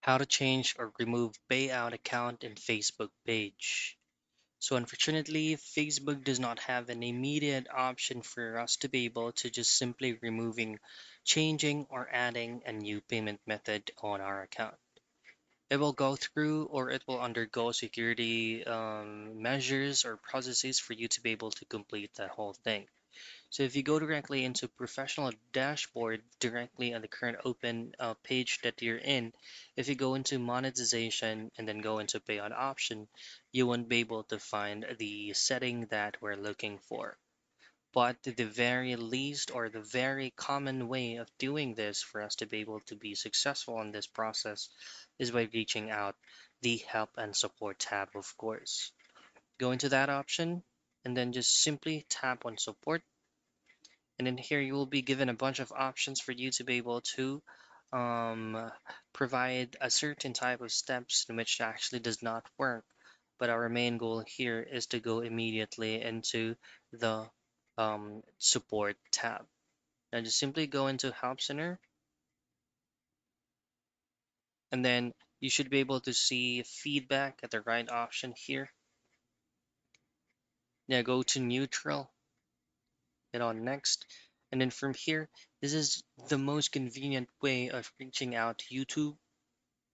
How to change or remove payout account in Facebook page. So unfortunately, Facebook does not have an immediate option for us to be able to just simply removing, changing, or adding a new payment method on our account. It will go through or it will undergo security measures or processes for you to be able to complete that whole thing. So if you go directly into professional dashboard directly on the current open page that you're in, if you go into monetization and then go into payout option, you won't be able to find the setting that we're looking for. But the very least or the very common way of doing this for us to be able to be successful in this process is by reaching out the help and support tab, of course. Go into that option and then just simply tap on support, and in here you will be given a bunch of options for you to be able to um, provide a certain type of steps in which actually does not work. But our main goal here is to go immediately into the support tab. Now just simply go into Help Center, and then you should be able to see feedback at the right option here. Now go to neutral, hit on next, and then from here, this is the most convenient way of reaching out to YouTube,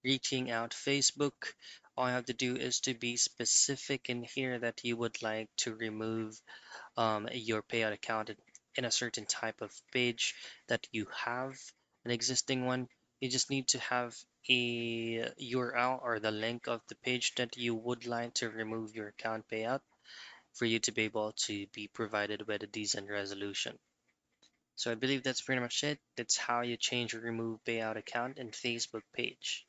reaching out Facebook. All you have to do is to be specific in here that you would like to remove your payout account in a certain type of page that you have an existing one. You just need to have a URL or the link of the page that you would like to remove your account payout for you to be able to be provided with a decent resolution. So I believe that's pretty much it. That's how you change or remove payout account in Facebook page.